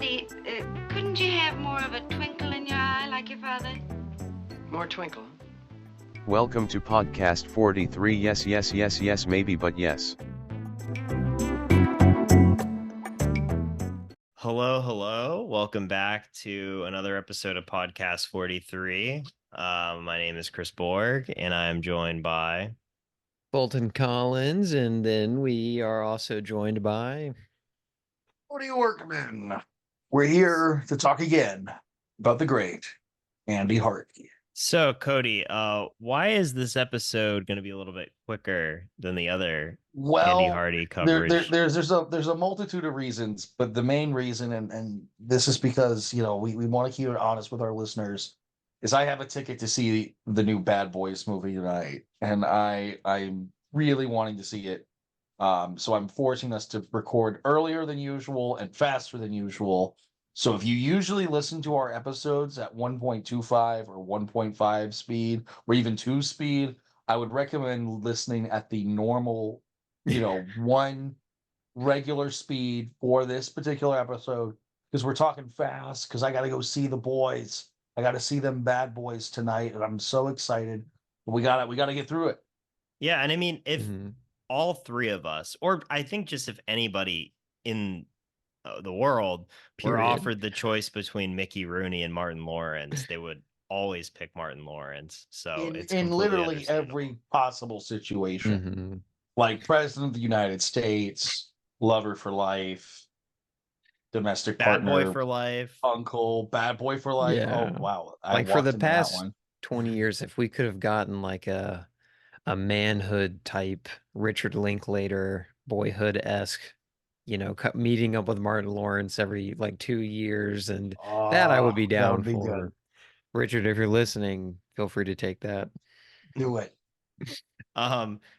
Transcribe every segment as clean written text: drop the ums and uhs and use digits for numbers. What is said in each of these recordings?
Andy, couldn't you have more of a twinkle in your eye like your father? More twinkle. Welcome to podcast 43. Yes, yes, yes, yes, maybe, but yes. Hello. Welcome back to another episode of podcast 43. My name is Chris Borg, and I'm joined by Bolton Collins, and then we are also joined by What are you workmen? We're here to talk again about the great Andy Hardy. So Cody. Why is this episode going to be a little bit quicker than the other Andy Hardy coverage? There's a multitude of reasons, but the main reason, and this is because we want to keep it honest with our listeners, is I have a ticket to see the new Bad Boys movie tonight, and I'm really wanting to see it. So I'm forcing us to record earlier than usual and faster than usual. So if you usually listen to our episodes at 1.25 or 1.5 speed or even 2 speed, I would recommend listening at the normal, one regular speed for this particular episode, because we're talking fast, because I got to go see the boys. I got to see them Bad Boys tonight, and I'm so excited. But we got to get through it. Yeah, and I mean, if all three of us, or I think just if anybody in the world were offered the choice between Mickey Rooney and Martin Lawrence, they would always pick Martin Lawrence. So it's in literally every possible situation, like President of the United States, lover for life, domestic bad partner, boy for life, uncle, bad boy for life. Yeah. Oh wow! Like for the past 20 years, if we could have gotten like a manhood type Richard Linklater Boyhood-esque, meeting up with Martin Lawrence every like 2 years, and that I would be down for. Good. Richard, if you're listening, feel free to take that. Do it.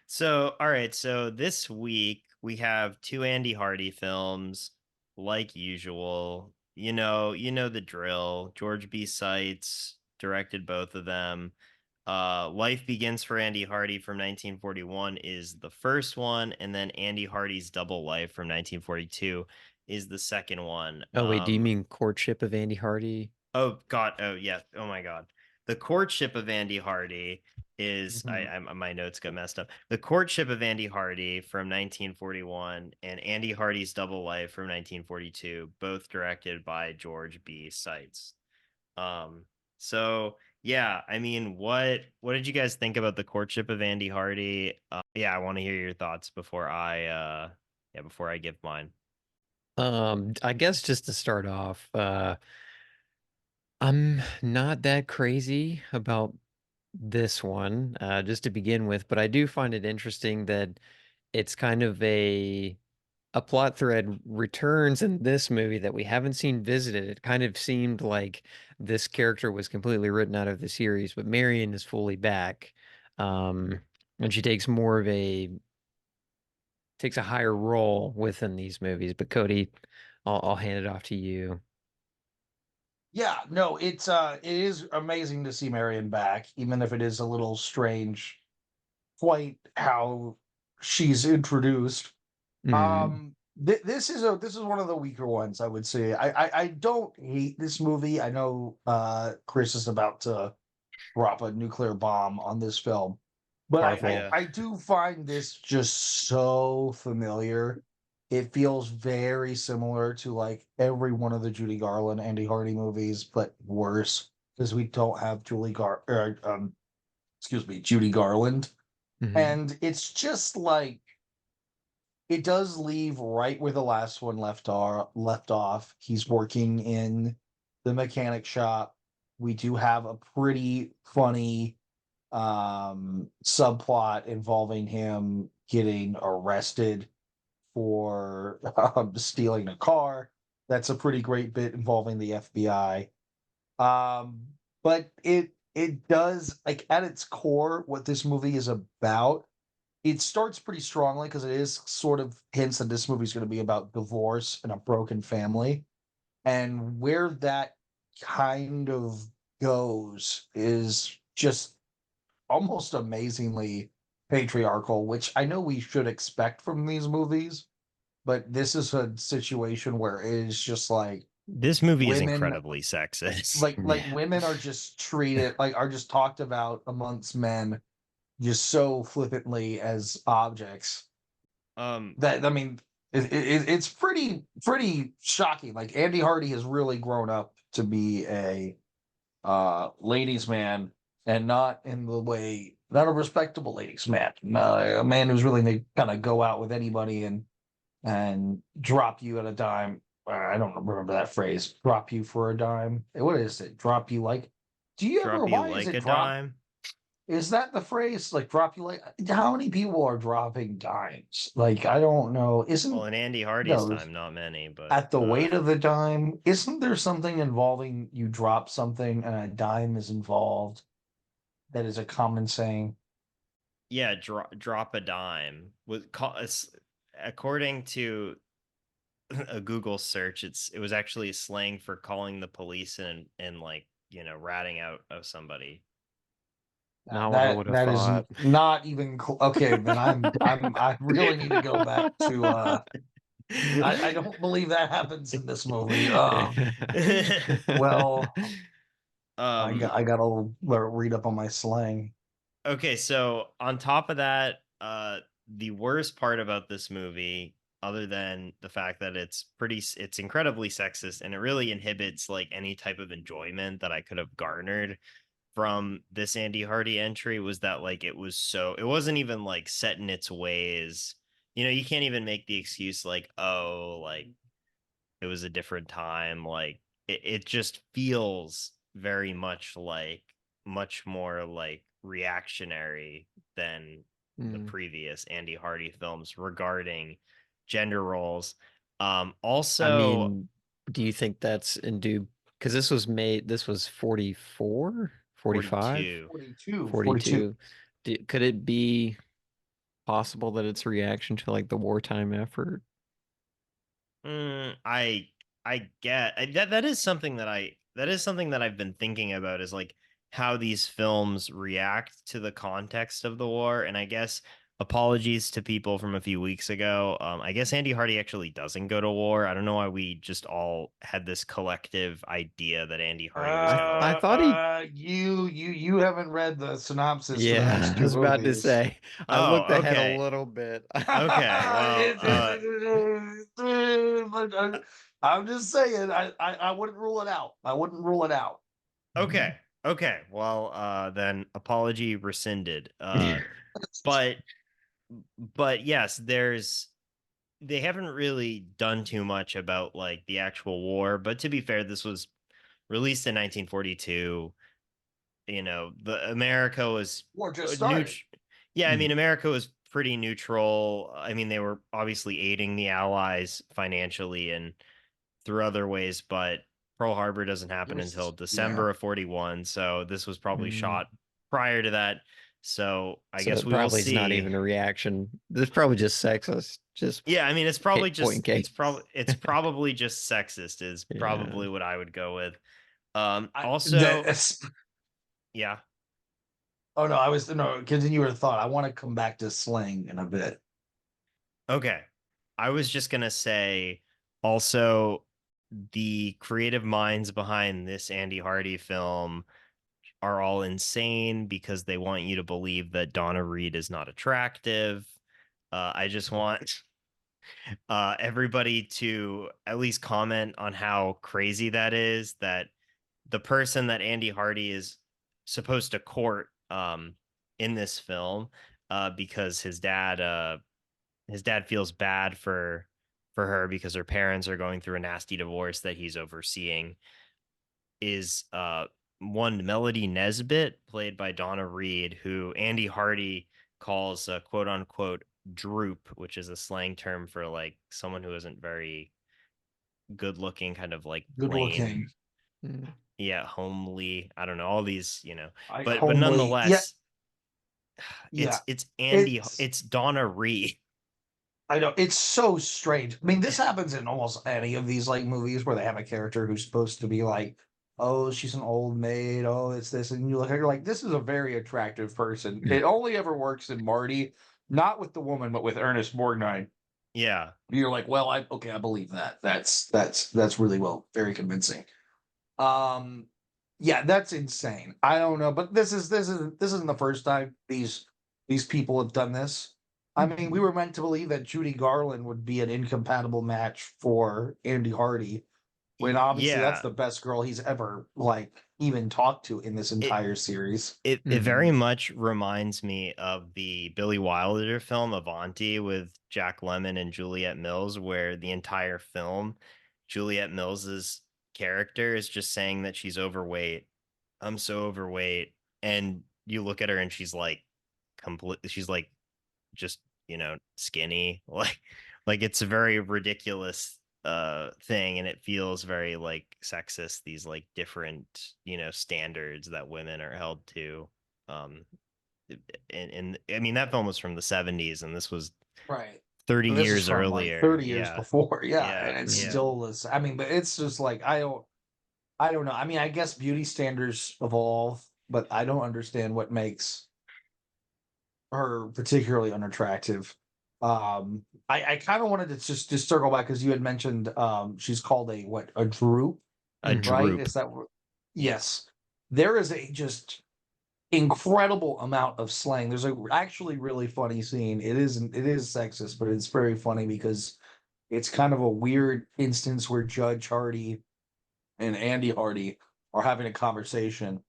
So all right, so this week we have two Andy Hardy films, like usual. You know the drill. George B. Seitz directed both of them. Life Begins for Andy Hardy from 1941 is the first one, and then Andy Hardy's Double Life from 1942 is the second one. Oh wait, do you mean Courtship of Andy Hardy? Oh God! Oh yeah! Oh my God! The Courtship of Andy Hardy is my notes got messed up. The Courtship of Andy Hardy from 1941 and Andy Hardy's Double Life from 1942, both directed by George B. Seitz. So yeah, I mean, what did you guys think about the Courtship of Andy Hardy? Yeah, I want to hear your thoughts before I give mine. I guess just to start off, I'm not that crazy about this one, just to begin with, but I do find it interesting that it's kind of a plot thread returns in this movie that we haven't seen visited. It kind of seemed like this character was completely written out of the series, but Marion is fully back. And she takes takes a higher role within these movies. But Cody, I'll hand it off to you. Yeah, no, it is amazing to see Marion back, even if it is a little strange, quite how she's introduced. This is one of the weaker ones, I would say. I don't hate this movie. I know Chris is about to drop a nuclear bomb on this film, but I do find this just so familiar. It feels very similar to like every one of the Judy Garland, Andy Hardy movies, but worse because we don't have Judy Garland, and it's just like it does leave right where the last one left off. He's working in the mechanic shop. We do have a pretty funny subplot involving him getting arrested for stealing a car. That's a pretty great bit involving the FBI. But it does, like, at its core, what this movie is about. It starts pretty strongly because it is sort of hints that this movie is going to be about divorce and a broken family. And where that kind of goes is just almost amazingly patriarchal, which I know we should expect from these movies, but this is a situation where it is just like This movie is women incredibly sexist. like Yeah. women are just treated like are just talked about amongst men just so flippantly as objects Um, that I mean it's pretty shocking. Like Andy Hardy has really grown up to be a ladies man, and not in the way, not a respectable ladies man, a man who's willing to kind of go out with anybody and drop you at a dime. I don't remember that phrase. Drop you for a dime. What is it? Drop you like? Do you ever? drop you Why is like it a drop? dime. Is that the phrase? Like drop you like? How many people are dropping dimes? Like I don't know. Well, Isn't in Andy Hardy's no time, not many, but at the weight of the dime? Isn't there something involving you drop something and a dime is involved? That is a common saying. yeah, drop a dime. According to a Google search, it was actually slang for calling the police and like, ratting out of somebody. Not what I That would have that is thought. not even okay. Then I really need to go back to. I don't believe that happens in this movie. Well, um I gotta read up on my slang. Okay, so on top of that, the worst part about this movie, other than the fact that it's incredibly sexist and it really inhibits like any type of enjoyment that I could have garnered from this Andy Hardy entry, was that like it wasn't even like set in its ways. You can't even make the excuse like, oh, like it was a different time. Like it just feels very much more like reactionary than the Mm. previous Andy Hardy films regarding gender roles. I Also, mean, do you think that's in due? Because this was 44, 45, 42. 42. 42. Could it be possible that it's a reaction to like the wartime effort? I get that is something that I've been thinking about, is like how these films react to the context of the war. And I guess, apologies to people from a few weeks ago. I guess Andy Hardy actually doesn't go to war. I don't know why we just all had this collective idea that Andy Hardy was going to I thought he. You haven't read the synopsis for the Yeah, next I two was about to movies. say. I looked Oh, ahead a okay. little bit. Okay. Well, I'm just saying, I wouldn't rule it out. I wouldn't rule it out. okay. Okay. Well, then apology rescinded. But yes, they haven't really done too much about like the actual war. But to be fair, this was released in 1942. The America was War just started. neutral. Yeah, I mean, America was pretty neutral. I mean, they were obviously aiding the Allies financially and through other ways, but Pearl Harbor doesn't It happen until was, yeah. December of 41. So this was probably Mm. shot prior to that. So I So guess it we will probably is not see. even a reaction. This is probably just sexist. Just Yeah, I mean, point case. it's probably just sexist is Yeah. probably what I would go with. I, Also, that, yeah. oh no, I was no continue your thought. I want to come back to slang in a bit. Okay. I was just gonna say also, the creative minds behind this Andy Hardy film are all insane because they want you to believe that Donna Reed is not attractive. I just want everybody to at least comment on how crazy that is, that the person that Andy Hardy is supposed to court in this film, because his dad feels bad for her because her parents are going through a nasty divorce that he's overseeing, is one Melody Nesbitt, played by Donna Reed, who Andy Hardy calls quote unquote droop, which is a slang term for like someone who isn't very good looking, kind of like Good plain, looking. Mm. yeah, homely. I don't know, all these, but Homely. Yeah, nonetheless, yeah. It's it's Donna Reed. I know it's so strange. I mean, this happens in almost any of these like movies where they have a character who's supposed to be like, oh, she's an old maid, oh, it's this, and you look at her like, this is a very attractive person. It only ever works in Marty, not with the woman, but with Ernest Borgnine. Yeah. You're like, well, I believe that. That's really very convincing. Yeah, that's insane. I don't know, but this isn't the first time these people have done this. I mean, we were meant to believe that Judy Garland would be an incompatible match for Andy Hardy, when obviously that's Yeah. the best girl he's ever like even talked to in this It entire series. it very much reminds me of the Billy Wilder film Avanti with Jack Lemmon and Juliette Mills, where the entire film, Juliette Mills's character is just saying that she's overweight. I'm so overweight. And you look at her and she's like just, skinny. Like it's a very ridiculous thing, and it feels very like sexist, these like different, standards that women are held to. Um and I mean that film was from the 70s, and this was Right. 30 And this is years from like earlier. 30 years Yeah. before. Yeah. Yeah. And it's Yeah. still this. I mean, but it's just like I don't know. I mean, I guess beauty standards evolve, but I don't understand what makes her particularly unattractive. I kind of wanted to just circle back because you had mentioned she's called a droop, A right? droop. Is that what? Yes. There is a just incredible amount of slang. There's a actually really funny scene. It is sexist, but it's very funny because it's kind of a weird instance where Judge Hardy and Andy Hardy are having a conversation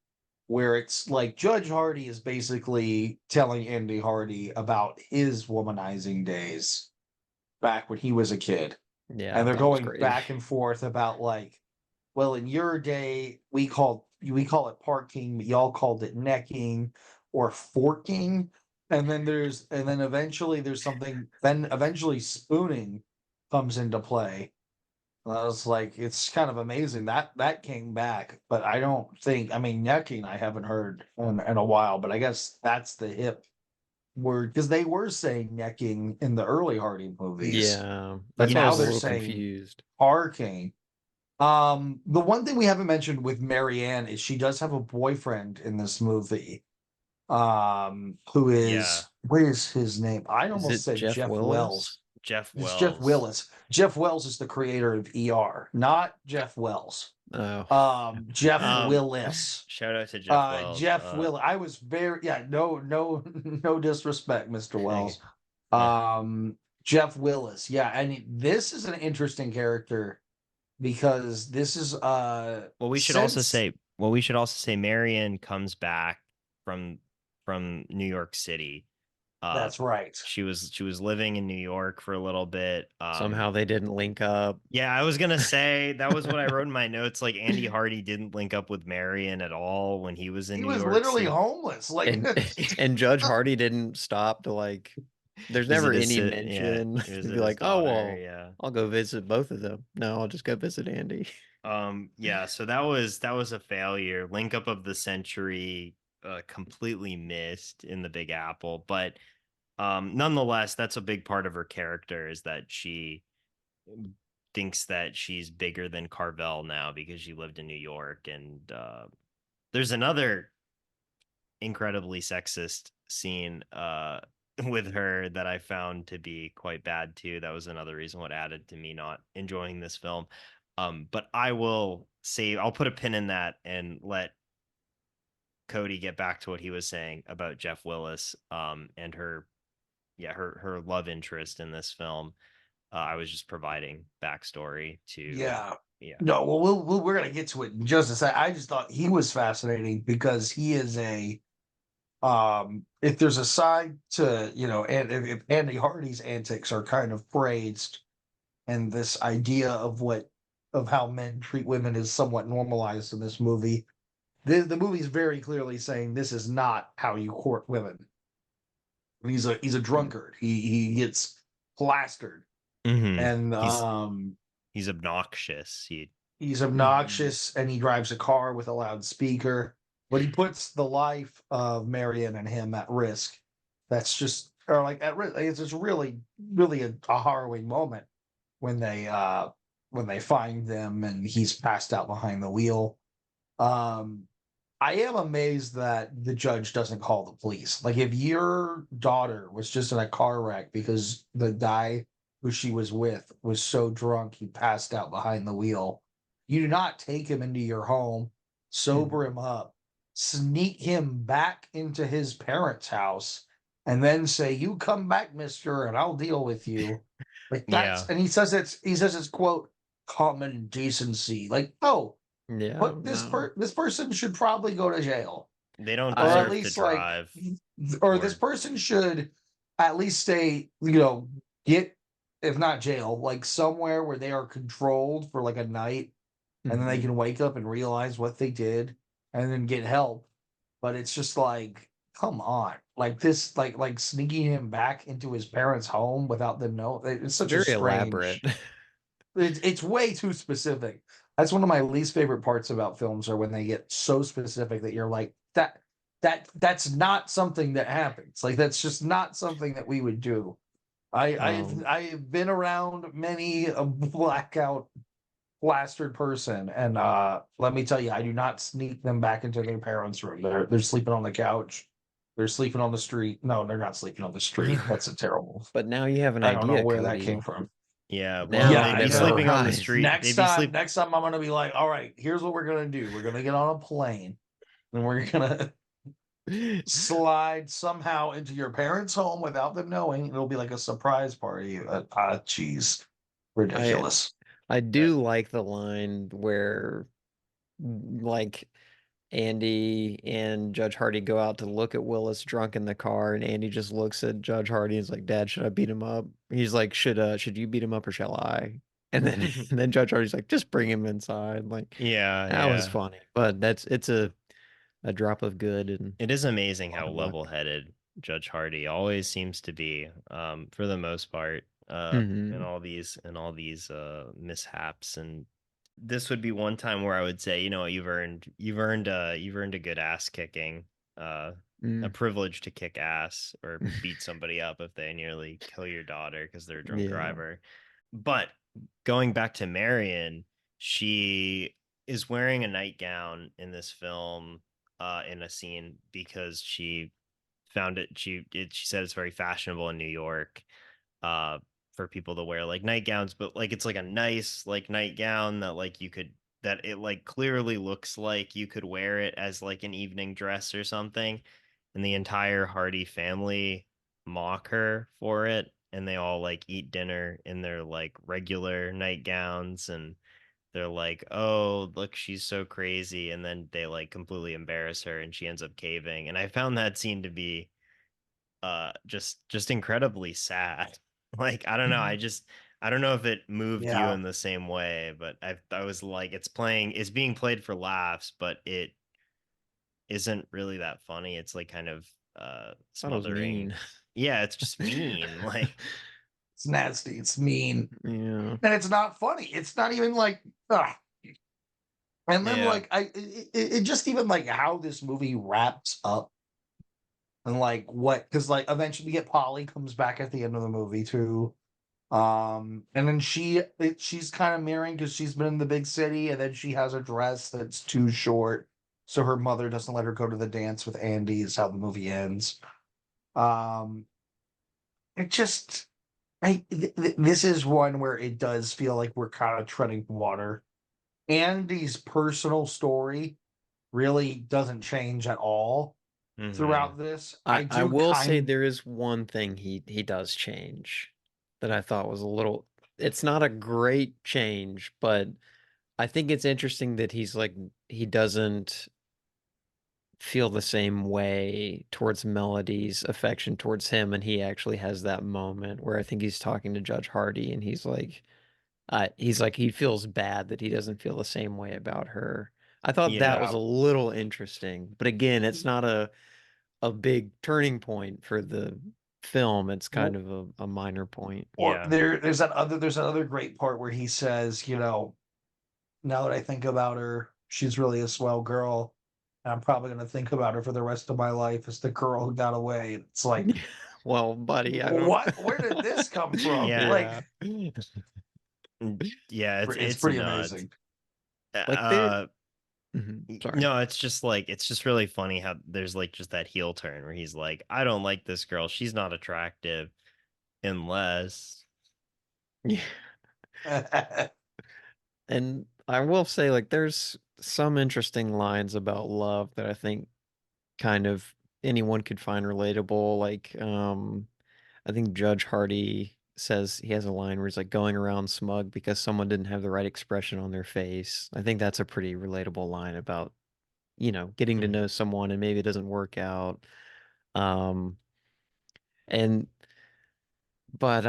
where it's like Judge Hardy is basically telling Andy Hardy about his womanizing days back when he was a kid. Yeah, And they're that was going great. back and forth about like, well, in your day, we call it parking, but y'all called it necking or forking. And then eventually there's something, then eventually spooning comes into play. And I was like, it's kind of amazing that came back, but I don't think, I mean, necking I haven't heard in a while, but I guess that's the hip word because they were saying necking in the early Hardy movies, Yeah, but that's why I now was a they're little saying confused. parking. The one thing we haven't mentioned with Marianne is she does have a boyfriend in this movie. Who Yeah. is what is his name? I Is almost it said Jeff Jeff Wells. Willis? Jeff It's Jeff Wells. Willis. Jeff Wells is the creator of ER, not Jeff Wells. Oh, Jeff Um, Willis. Shout out to Jeff Wells. Jeff Will. I was very no disrespect, Mr. Wells. Yeah. Jeff Willis. Yeah, and this is an interesting character because this is Well, we should also say Marion comes back from New York City. That's right. She was living in New York for a little bit. somehow they didn't link up. Yeah, I was gonna say that was what I wrote in my notes. Like Andy Hardy didn't link up with Marion at all when he was in He New was York literally City. homeless. Like And Judge Hardy didn't stop to like. There's never any mention to be like, oh well, Yeah. I'll go visit both of them. No, I'll just go visit Andy. Yeah, so that was a failure. Link up of the century, completely missed in the Big Apple, but nonetheless, that's a big part of her character, is that she thinks that she's bigger than Carvel now because she lived in New York. And there's another incredibly sexist scene with her that I found to be quite bad too. That was another reason what added to me not enjoying this film. But I'll put a pin in that and let Cody get back to what he was saying about Jeff Willis and her love interest in this film. I was just providing backstory to yeah. Yeah. No, well, we're gonna get to it in just a sec. I just thought he was fascinating because he is if there's a side to and if Andy Hardy's antics are kind of praised, and this idea of how men treat women is somewhat normalized in this movie. The movie's very clearly saying this is not how you court women. He's a drunkard. He gets plastered, and He's obnoxious. he's obnoxious, and he drives a car with a loudspeaker. But he puts the life of Marion and him at risk. That's just or like at risk. It's just really a harrowing moment when they find them and he's passed out behind the wheel. I am amazed that the judge doesn't call the police. Like if your daughter was just in a car wreck because the guy who she was with, was so drunk he passed out behind the wheel. You do not take him into your home, sober him up, sneak him back into his parents' house, and then say, "You come back, mister, and I'll deal with you." Like that's Yeah. and he says it's quote common decency. Like, oh, Yeah, but no. this person should probably go to jail. They don't Or at deserve to least like drive. or this person should at least stay, get, if not jail, like somewhere where they are controlled for like a night, and then they Mhm. can wake up and realize what they did and then get help. But it's just like, come on, like this, like sneaking him back into his parents' home without them know. It's such a Very elaborate. strange. It's way too specific. That's one of my least favorite parts about films, are when they get so specific that you're like, that's not something that happens. Like that's just not something that we would do. I've been around many a blackout plastered person, and let me tell you, I do not sneak them back into their parents' room. They're sleeping on the couch. They're sleeping on the street. No, they're not sleeping on the street. That's a terrible. But now you have an I don't know idea, where that Cody. came from. Yeah, Now well, Yeah, they'd I be know. sleeping on the Right. street. Next They'd be time, I'm gonna be like, all right, here's what we're gonna do. We're gonna get on a plane and we're gonna slide somehow into your parents' home without them knowing. It'll be like a surprise party. Jeez, I ridiculous. I do like the line where like Andy and Judge Hardy go out to look at Willis drunk in the car, and Andy just looks at Judge Hardy and is like, "Dad, should I beat him up?" He's like, should you beat him up or shall I?" And then and then Judge Hardy's like, "Just bring him inside." Like Yeah, that was yeah. funny. But it's a drop of good and It is amazing a lot how of luck. level-headed Judge Hardy always seems to be, for the most part, in Hmm. all these mishaps. And this would be one time where I would say, you've earned a good ass kicking, uh, a Mm, privilege to kick ass or beat somebody up if they nearly kill your daughter because they're a drunk yeah. driver. But going back to Marion, she is wearing a nightgown in this film, in a scene because she found it. She said it's very fashionable in New York, uh, for people to wear like nightgowns, but like it's like a nice like nightgown that like you could that it like clearly looks like you could wear it as like an evening dress or something. And the entire Hardy family mock her for it, and they all like eat dinner in their like regular nightgowns, and they're like, "Oh, look, she's so crazy," and then they like completely embarrass her, and she ends up caving. And I found that scene to be just incredibly sad. Like, I don't know, I don't know if it moved you Yeah, in the same way, but I was like, it's being played for laughs, but it isn't really that funny. It's like kind of Thought it was smothering. mean. Yeah, it's just mean. Like, it's nasty. It's mean, Yeah. and it's not funny. It's not even like. Ugh. And then yeah. like it just even like how this movie wraps up, and like what, because like eventually you get Polly comes back at the end of the movie too. And then she's kind of mirroring because she's been in the big city, and then she has a dress that's too short, so her mother doesn't let her go to the dance with Andy. Is how the movie ends. Um, it just, this is one where it does feel like we're kind of treading water. Andy's personal story really doesn't change at all Hmm. throughout this. I I do will say kind. there is one thing he does change that I thought was a little, it's not a great change, but I think it's interesting that he's like he doesn't feel the same way towards Melody's affection towards him, and he actually has that moment where I think he's talking to Judge Hardy and he's like he feels bad that he doesn't feel the same way about her. I thought that Yeah. was Yeah. a little interesting, but again, it's not a big turning point for the film. It's kind of a minor point. Or Yeah. there's that other great part where he says, now that I think about her, she's really a swell girl. And I'm probably gonna think about her for the rest of my life as the girl who got away. It's like, Well, buddy, I don't. what? Where did this come from? Yeah. Like, Yeah. Yeah, it's it's it's pretty nuts. amazing. Like there. Uh Sorry. no, it's just really funny how there's like just that heel turn where he's like, I don't like this girl. She's not attractive unless Yeah. And I will say, like, there's some interesting lines about love that I think kind of anyone could find relatable. Like, I think Judge Hardy says he has a line where he's like going around smug because someone didn't have the right expression on their face. I think that's a pretty relatable line about, getting to know someone and maybe it doesn't work out. Um, and but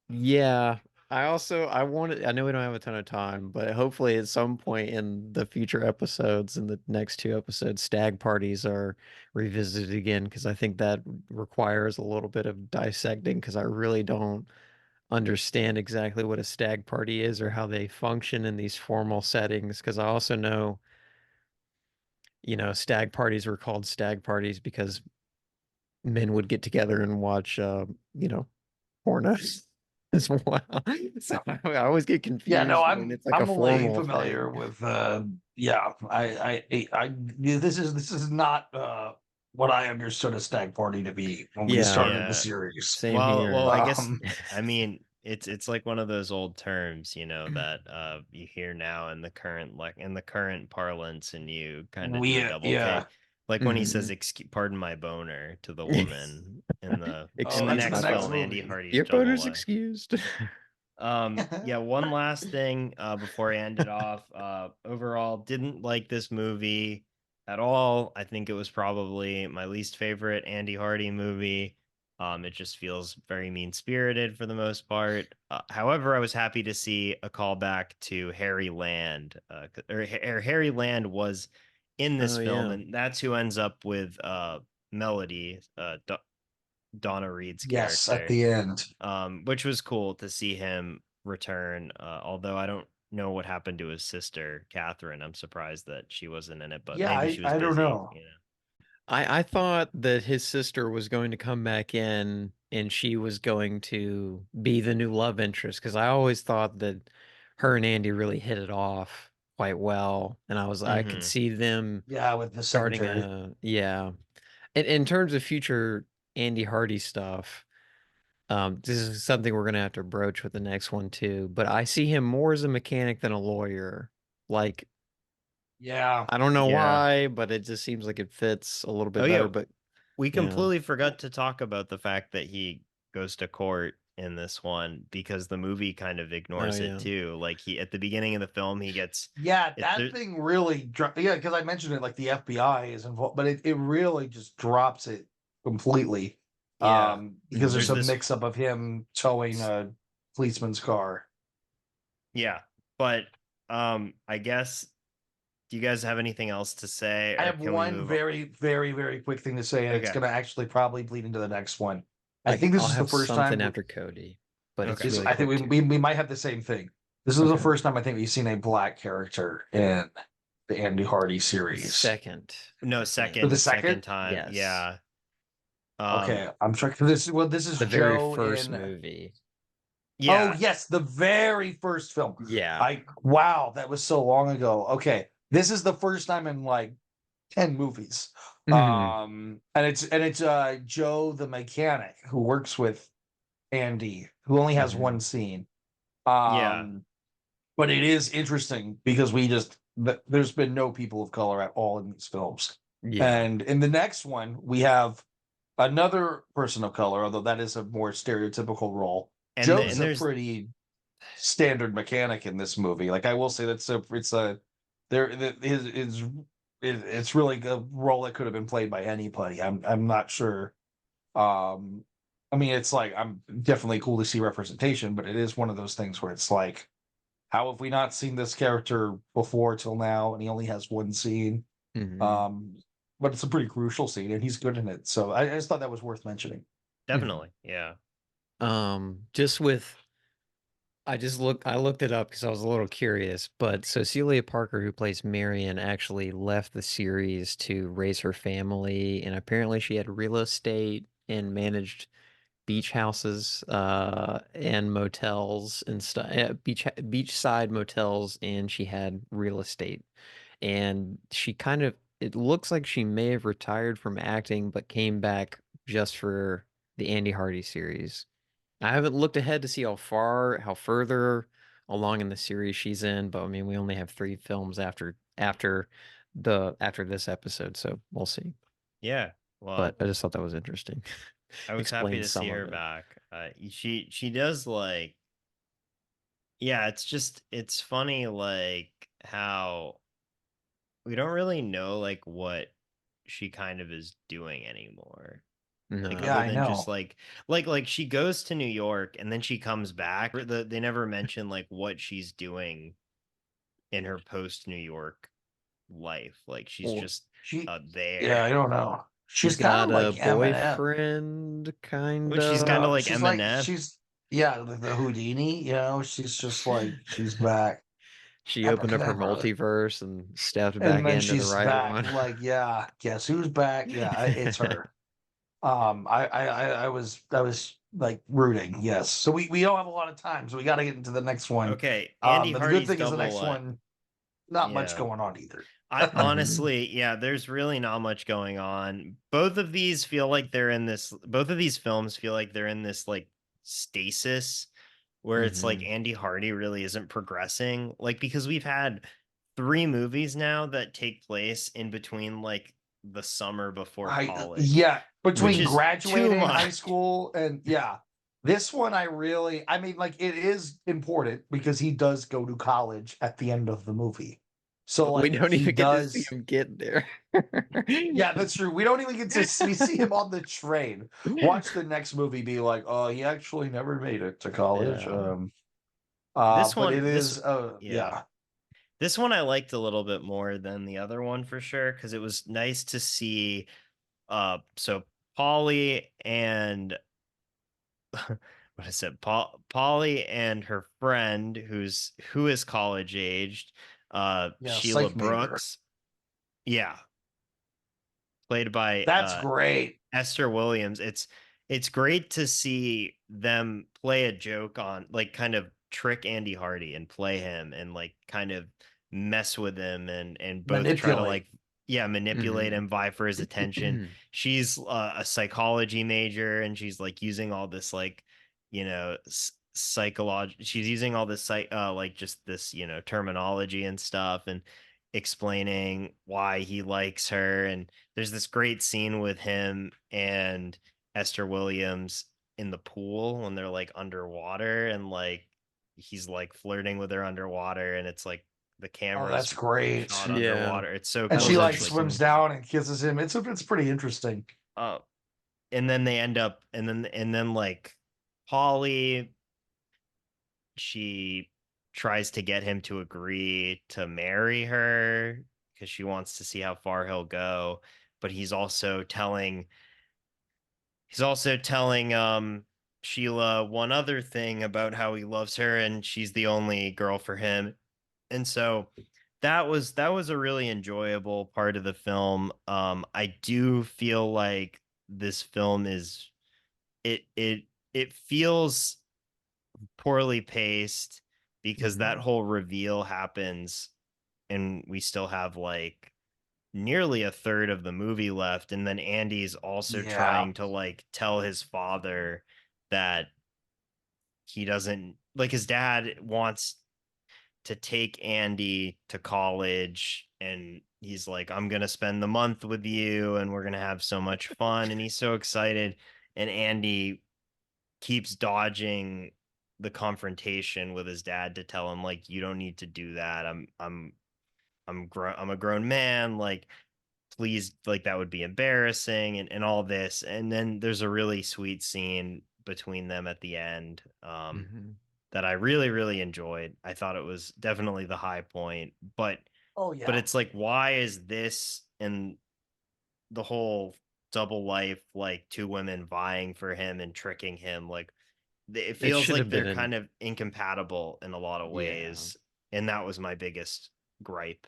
yeah, I know we don't have a ton of time, but hopefully at some point in the future episodes, in the next two episodes, stag parties are revisited again because I think that requires a little bit of dissecting because I really don't understand exactly what a stag party is or how they function in these formal settings because I also know, stag parties were called stag parties because men would get together and watch pornos as well. So I always get Yeah, no, confused when it's like a I'm only formal familiar thing. with yeah, this is not what I understood a stag party to be when we Yeah, started the Yeah. series. same Well, here. I guess Um I mean it's like one of those old terms, that you hear now in the current parlance, and you kind of do a double yeah. take. Like when he says, Mhm. "Pardon my boner" to the woman in the Oh, in the that's in the next next Excuse film, Andy movie. Hardy's Your Double boner's Life. excused. Yeah, one last thing before I end it off. Overall, didn't like this movie at all. I think it was probably my least favorite Andy Hardy movie. It just feels very mean-spirited for the most part. However, I was happy to see a callback to Harry Land, or Harry Land was in this Oh film, yeah. and that's who ends up with Melody, Donna Reed's Yes, at character, the end. which was cool to see him return. Although I don't know what happened to his sister, Catherine. I'm surprised that she wasn't in it, but Yeah, maybe she was I don't busy. know. I thought that his sister was going to come back in and she was going to be the new love interest because I always thought that her and Andy really hit it off quite well. And I could Mm-hmm. see them Yeah, with the starting secretary. yeah. In terms of future Andy Hardy stuff, this is something we're gonna have to broach with the next one too. But I see him more as a mechanic than a lawyer. Like, Yeah. I don't know Yeah. why, but it just seems like it fits a little Oh bit yeah. better. But We yeah. completely forgot to talk about the fact that he goes to court in this one because the movie kind of Oh ignores it yeah. too. Like he at the beginning of the film, he gets Yeah, it. that thing really yeah, because I mentioned it like the FBI is involved, but it really just drops it completely. Yeah. Because there's There's a this. mix up of him towing a policeman's car. Yeah, but I guess. Do you guys have anything else to say, I or have can we one move on? very, very, very quick thing to say, and it's Okay. gonna actually probably bleed into the next one. I think this I'll is the have first something time after Cody, but it's Okay. this really I think quick we, too. we might have the same thing. This is the Okay. first time I think we've seen a black character in the Andy Hardy series. Second, No, I For think. the second second? time. Yes. Yeah. Um, Okay, I'm trying. This is The very Joe first in. movie. Oh yeah. yes, the very first film. Yeah. Wow, that was so long ago. Okay, this is the first time in like 10 movies. Hmm. And it's Joe the mechanic who works with Andy, who only has Hmm. one scene. Yeah. Um, but it is interesting because there's been no people of color at all in these films. Yeah. And in the next one, we have another person of color, although that is a more stereotypical role. And Joe's a there's pretty standard mechanic in this movie. Like I will say that's a it's a there it's really a role that could have been played by anybody. I'm not sure. Um I mean it's like I'm definitely cool to see representation, but it is one of those things where it's like, how have we not seen this character before till now? And he only has one scene. Hmm. Um but it's a pretty crucial scene and he's good in it. So I just thought that was worth mentioning. Hmm. definitely. Yeah. Just with I looked it up because I was a little curious, but Cecilia Parker, who plays Marion, actually left the series to raise her family, and apparently she had real estate and managed beach houses, and motels and stuff, beachside motels, and she had real estate. And she kind of, it looks like she may have retired from acting, but came back just for the Andy Hardy series. I haven't looked ahead to see how further along in the series she's in, but I mean, we only have 3 films after this episode, so we'll see. Yeah. Well, But I just thought that was interesting. I was happy Explain to some see of her it. back. She does like, yeah, it's funny like how we don't really know like what she kind of is doing anymore. Like No. Yeah, other I than just know. like she goes to New York and then she comes back. They never mention like what she's doing in her post New York life. Like she's Well, just she, there. yeah, I don't know. She's She's kind got of a like Eminem. boyfriend, kind Which she's kind of of. No, like she's like Eminem. yeah, the Houdini. You know, she's just like she's back, She opened up her abracadabra, multiverse and stepped and back then into the she's right back. one. Like, yeah, guess who's back? Yeah, it's her. I was like rooting. Yes, so we don't have a lot of time, so we got to get into the next one. Okay, Andy But the good Hardy's thing is the double next life. one, not much Yeah. going on either. I honestly, yeah, there's really not much going on. Both of these feel like they're in this, both of these films feel like they're in this like stasis where it's like Mhm. Andy Hardy really isn't progressing. Like, because we've had 3 movies now that take place in between like the summer before college, Yeah, which between is too graduating high much. school and yeah, this one I mean, like it is important because he does go to college at the end of the movie. So We like don't he even get to see does. him get there. Yeah, that's true. We don't even get to we see him on the train. Watch the next movie be like, oh, he actually never made it to college. Yeah. This But one, it this, is yeah. yeah. This one I liked a little bit more than the other one for sure because it was nice to see so Polly and what is it? Polly and her friend who is college aged, Yeah, Sheila psych major. Brooks. Yeah, played by That's great. Esther Williams. It's great to see them play a joke on like kind of trick Andy Hardy and play him and like kind of mess with him and both try to Manipulate. like yeah manipulate Mhm. him, vie for his attention. She's a psychology major and she's like using all this like you know psychology. She's using all this like just this terminology and stuff and explaining why he likes her and there's this great scene with him and Esther Williams in the pool when they're like underwater and like he's like flirting with her underwater and it's like the Oh, camera's that's great. shot Yeah, underwater. It's so And that she was cool. like It's like swims interesting. down and kisses him. It's pretty interesting. uh and then they end up and then like Polly she tries to get him to agree to marry her because she wants to see how far he'll go but he's also telling Sheila one other thing about how he loves her and she's the only girl for him. And so that was a really enjoyable part of the film. I do feel like this film is it feels poorly paced because that Mhm. whole reveal happens and we still have like nearly a third of the movie left and then Andy's also Yeah. trying to like tell his father that he doesn't like his dad wants to take Andy to college and he's like I'm going to spend the month with you and we're going to have so much fun and he's so excited and Andy keeps dodging the confrontation with his dad to tell him like you don't need to do that. I'm a grown man like please like that would be embarrassing and all this and then there's a really sweet scene between them at the end Mhm. that I really really enjoyed. I thought it was definitely the high point Oh but yeah. it's like why is this and the whole double life like 2 women vying for him and tricking him like it It feels should like have been they're an kind of incompatible in a lot of yeah. ways and that was my biggest gripe.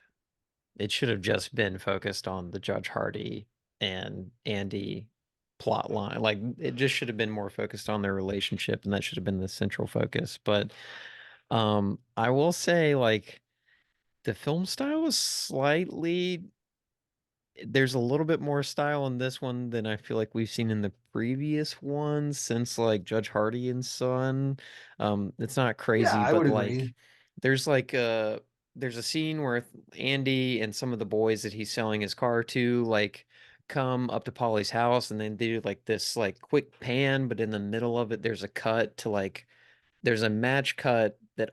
It should have just been focused on the Judge Hardy and Andy plot line. Like it just should have been more focused on their relationship, and that should have been the central focus. But I will say, like, the film style was slightly there's a little bit more style in this one than I feel like we've seen in the previous ones since like Judge Hardy and Son. It's not Yeah, crazy, I but would agree. like there's like there's a scene where Andy and some of the boys that he's selling his car to like come up to Polly's house and then they do like this like quick pan, but in the middle of it there's a cut to like there's a match cut that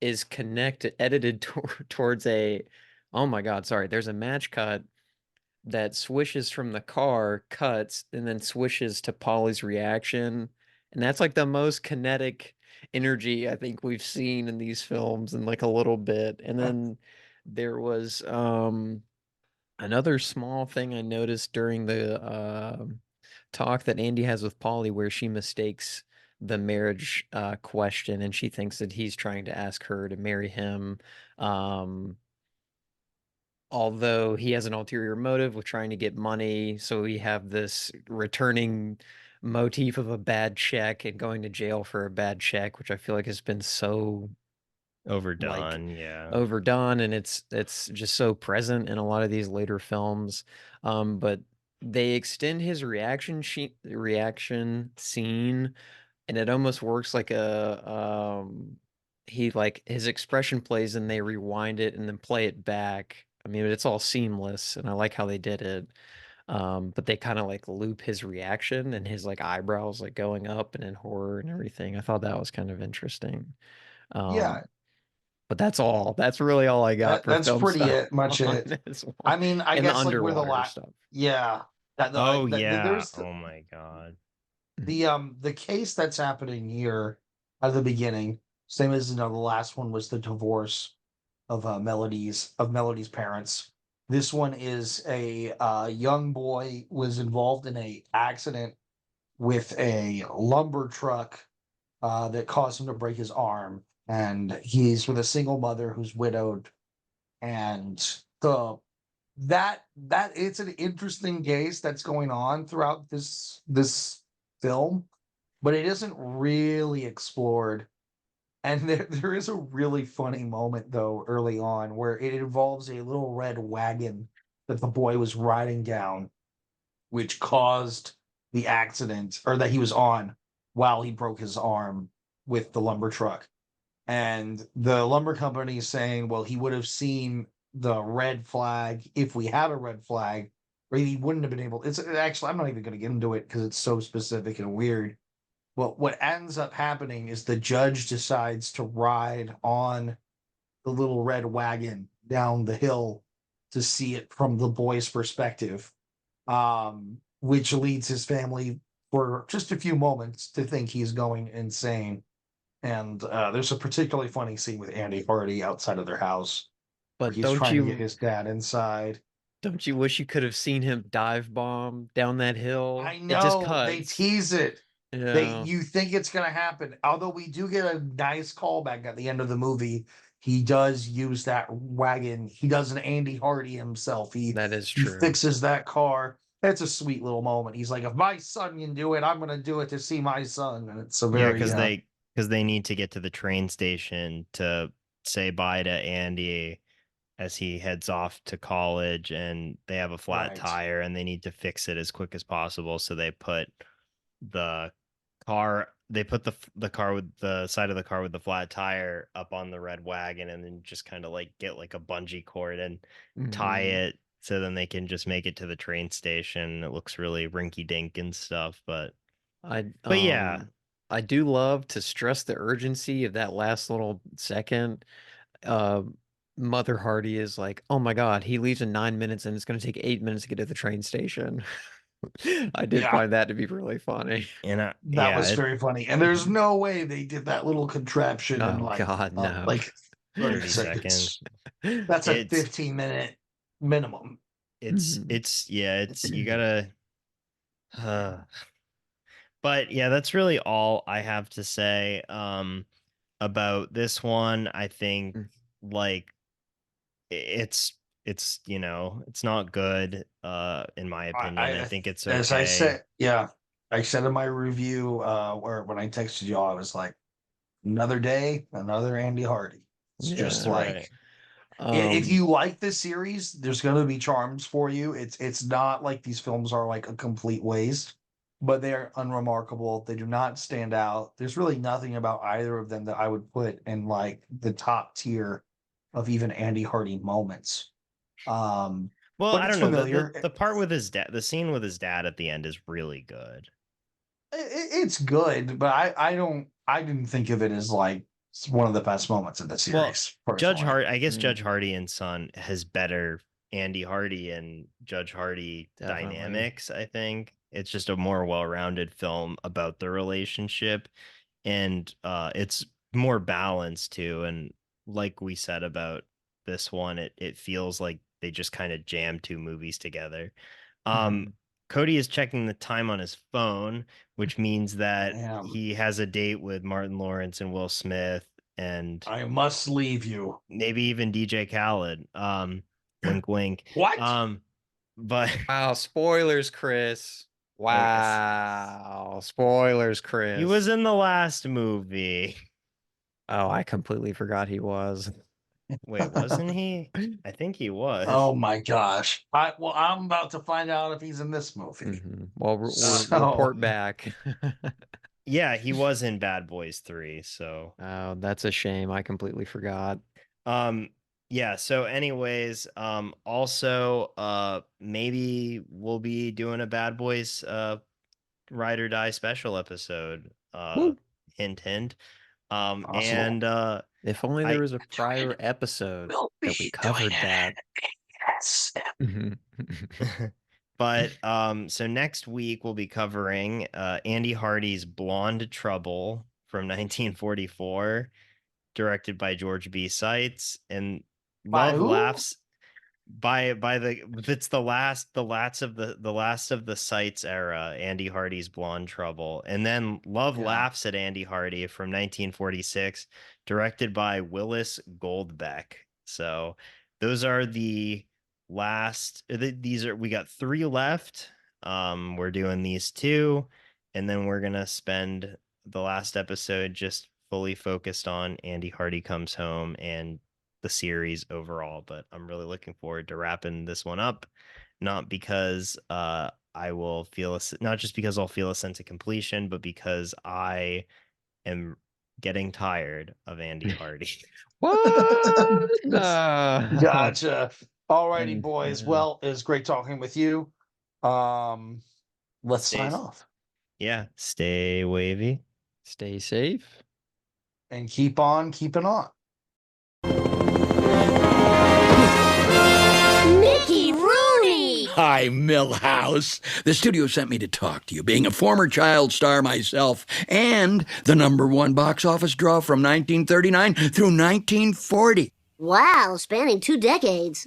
is connected edited towards a oh my God, sorry. There's a match cut that swishes from the car, cuts, and then swishes to Polly's reaction. And that's like the most kinetic energy I think we've seen in these films in like a little bit. And then there was another small thing I noticed during the talk that Andy has with Polly where she mistakes the marriage question and she thinks that he's trying to ask her to marry him. Um, although he has an ulterior motive with trying to get money. So we have this returning motif of a bad check and going to jail for a bad check, which I feel like has been so like Overdone, yeah. overdone and it's just so present in a lot of these later films. But they extend his reaction scene and it almost works like a he like his expression plays and they rewind it and then play it back. I mean, it's all seamless and I like how they did it. But they kind of like loop his reaction and his like eyebrows like going up and in horror and everything. I thought that was kind of interesting. Yeah, Um, but that's all. That's really all I got for that's film pretty stuff it, much on it. this one. I mean, I And the guess like we're the underwater last. stuff. Yeah, Oh yeah. there's Oh my God. the case that's happening here at the beginning, same as the last one was the divorce of Melody's parents. This one is a young boy was involved in a accident with a lumber truck that caused him to break his arm, and he's with a single mother who's widowed, and the that it's an interesting case that's going on throughout this film, but it isn't really explored. And there is a really funny moment though early on where it involves a little red wagon that the boy was riding down, which caused the accident or that he was on while he broke his arm with the lumber truck. And the lumber company is saying, well, he would have seen the red flag if we had a red flag, or he wouldn't have been able. It's actually, I'm not even going to get into it because it's so specific and weird. But what ends up happening is the judge decides to ride on the little red wagon down the hill to see it from the boy's perspective, which leads his family for just a few moments to think he's going insane. And there's a particularly funny scene with Andy Hardy outside of their house where But he's trying to get his dad inside. don't you wish you could have seen him dive bomb down that hill? I It just know they cuts. tease it. Yeah, You think it's gonna happen. Although we do get a nice callback at the end of the movie. He does use that wagon. He does an Andy Hardy himself. that is He true. fixes that car. It's a sweet little moment. He's like, if my son can do it, I'm gonna do it to see my son. And it's a Yeah, very because they need to get to the train station to say bye to Andy as he heads off to college, and they have a flat right. tire and they need to fix it as quick as possible. So the they put the car with the side of the car with the flat tire up on the red wagon, and then just kind of like get like a bungee cord and tie Mhm. it so then they can just make it to the train station. It looks really rinky dink and stuff, I but yeah. I do love to stress the urgency of that last little second. Uh, Mother Hardy is like, oh my God, he leaves in 9 minutes and it's going to take 8 minutes to get to the train station. I did Yeah, find that to be really funny. And that yeah, was very funny. And there's no way they did that little contraption in Oh God, no. like 30 30 seconds. seconds. That's a It's 15-minute minimum. Mhm. it's you gotta uh, but yeah, that's really all I have to say about this one. I think Mm. like it's it's not good in my opinion. I think it's As I okay. said, yeah, I said in my review, where when I texted you all, I was like, another day, another Andy Hardy. It's just Yeah. like Right. If you like this series, there's going to be charms for you. It's not like these films are like a complete waste, but they're unremarkable. They do not stand out. There's really nothing about either of them that I would put in like the top tier of even Andy Hardy moments. Well, but I it's don't know. familiar. The part with his dad, the scene with his dad at the end is really good. It's good, but I didn't think of it as like one of the best moments in the series. Judge personally. Hardy, I guess Judge Hardy and Son has better Andy Hardy and Judge Hardy Definitely. dynamics. I think it's just a more well-rounded film about the relationship, and it's more balanced too. And like we said about this one, it feels like they just kind of jammed two movies together. Cody is checking the time on his phone, which means that Damn. he has a date with Martin Lawrence and Will Smith, and I must leave you. maybe even DJ Khaled. Wink, wink. What? But Wow, spoilers, Chris. Wow, spoilers, Chris. he was in the last movie. Oh, I completely forgot he was. Wait, wasn't he? I think he was. Oh my gosh. I'm about to find out if he's in this movie. Well, we'll So- report back. Yeah, he was in Bad Boys 3, so Oh, that's a shame. I completely forgot. yeah, so anyways, also maybe we'll be doing a Bad Boys Ride or Die special episode. Woo. Hint hint. Possible. And If only I- there was a prior episode that we covered that. Yes. but so next week we'll be covering Andy Hardy's Blonde Trouble from 1944, directed by George B. Seitz, and By Love who? Laughs by the it's the last of the Seitz era, Andy Hardy's Blonde Trouble, and then Love Yeah. Laughs at Andy Hardy from 1946, directed by Willis Goldbeck. So those are the last. We got 3 left. We're doing these 2, and then we're gonna spend the last episode just fully focused on Andy Hardy Comes Home and the series overall. But I'm really looking forward to wrapping this one up, not because I will feel not just because I'll feel a sense of completion, but because I am getting tired of Andy Hardy. What? Gotcha. Alrighty, Mm, boys. yeah. Well, it was great talking with you. Let's sign Stays. off Yeah, stay wavy. Stay safe. and keep on keeping on. Mickey Rooney! Hi, Millhouse. The studio sent me to talk to you, being a former child star myself and the #1 box office draw from 1939 through 1940. Wow, spanning 2 decades.